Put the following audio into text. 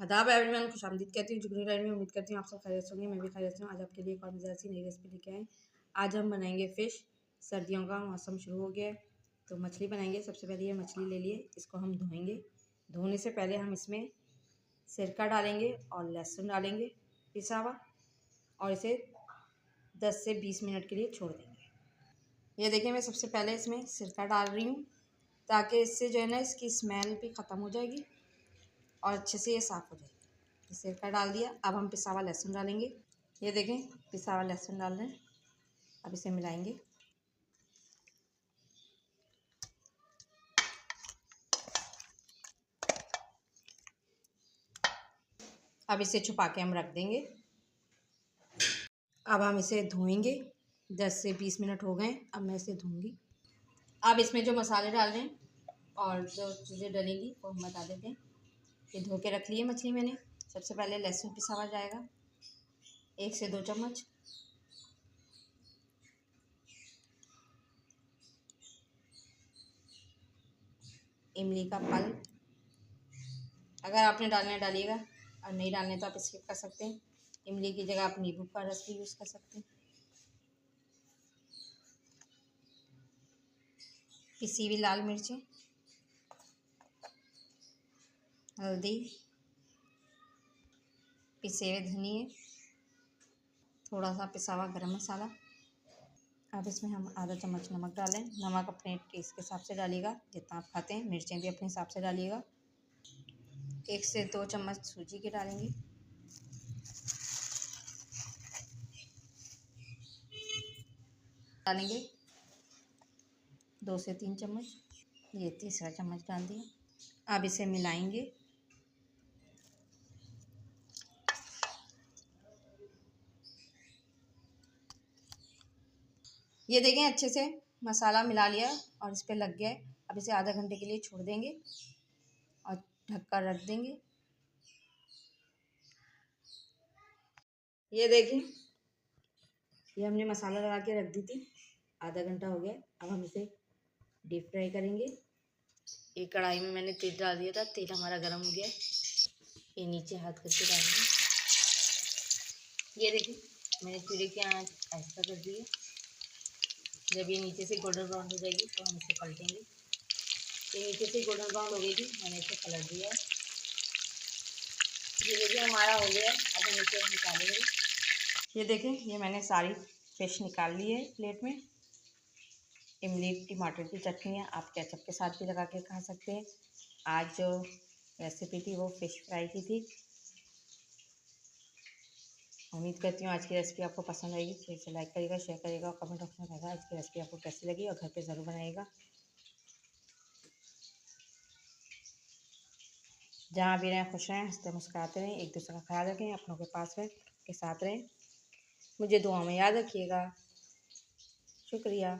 आदाब एवरीवन, खुशामदीद कहती हूँ जुगनू लाइन में। उम्मीद करती हूँ आप सब खैरियत होंगे, मैं भी खैरियत हूँ। आज आपके लिए एक और मज़ेदार सी नई रेसिपी लेके आए। आज हम बनाएंगे फ़िश। सर्दियों का मौसम शुरू हो गया है तो मछली बनाएंगे। सबसे पहले ये मछली ले लिए, इसको हम धोएंगे। धोने से पहले हम इसमें सिरका डालेंगे और लहसुन डालेंगे पिसा हुआ, और इसे 10 से 20 मिनट के लिए छोड़ देंगे। ये देखिए, मैं सबसे पहले इसमें सिरका डाल रही हूँ ताकि इससे जो है ना, इसकी स्मेल भी ख़त्म हो जाएगी और अच्छे से ये साफ़ हो जाएगी। सिरका डाल दिया। अब हम पिसा हुआ लहसुन डालेंगे। ये देखें, पिसा हुआ लहसुन डाल रहे हैं। अब इसे मिलाएंगे। अब इसे छुपा के हम रख देंगे। अब हम इसे धोएंगे। 10 से 20 मिनट हो गए, अब मैं इसे धोऊंगी। अब इसमें जो मसाले डाल रहे हैं और जो चीज़ें डलेंगी वो हम बता देते हैं। ये धो के रख लिए मछली मैंने। सबसे पहले लहसुन पिसा हुआ जाएगा, 1 से 2 चम्मच। इमली का पल्प, अगर आपने डालना है डालिएगा और नहीं डालने तो आप स्किप कर सकते हैं। इमली की जगह आप नींबू का रस भी यूज़ कर सकते हैं। पिसी हुई लाल मिर्चें, हल्दी, पिसे हुए धनिए, थोड़ा सा पिसा हुआ गरम मसाला। अब इसमें हम आधा चम्मच नमक डालें। नमक अपने टेस्ट के हिसाब से डालिएगा, जितना आप खाते हैं। मिर्चें भी अपने हिसाब से डालिएगा। 1 से 2 चम्मच सूजी के डालेंगे। डालेंगे 2 से 3 चम्मच। ये तीसरा चम्मच डाल दिया। अब इसे मिलाएंगे। ये देखें, अच्छे से मसाला मिला लिया और इस पर लग गया है। अब इसे आधा घंटे के लिए छोड़ देंगे और ढककर रख देंगे। ये देखें, ये हमने मसाला लगा के रख दी थी। आधा घंटा हो गया। अब हम इसे डीप फ्राई करेंगे। एक कढ़ाई में मैंने तेल डाल दिया था, तेल हमारा गर्म हो गया। ये नीचे हाथ करके डालेंगे। ये देखिए, मैंने चूल्हे की आंच ऐसा कर दी है। जब ये नीचे से गोल्डन ब्राउन हो जाएगी तो हम इसे पलटेंगे। ये नीचे से गोल्डन ब्राउन हो गई थी, मैंने इसे पलट दिया है। ये देखिए, हमारा हो गया है। अब हम इसे निकालेंगे। ये देखें, ये मैंने सारी फिश निकाल ली है प्लेट में। इमली टमाटर की चटनी है, आप केचप के साथ भी लगा के खा सकते हैं। आज जो रेसिपी थी वो फ़िश फ्राई की थी। उम्मीद करती हूँ आज की रेसिपी आपको पसंद आएगी। तो इसे लाइक करिएगा, शेयर करिएगा और कमेंट बॉक्स में बताइएगा आज की रेसिपी आपको कैसी लगी, और घर पे ज़रूर बनाइएगा। जहाँ भी रहें खुश रहें, हंसते मुस्कुराते रहें, एक दूसरे का ख्याल रखें, अपनों के पास रहें, के साथ रहें। मुझे दुआ में याद रखिएगा। शुक्रिया।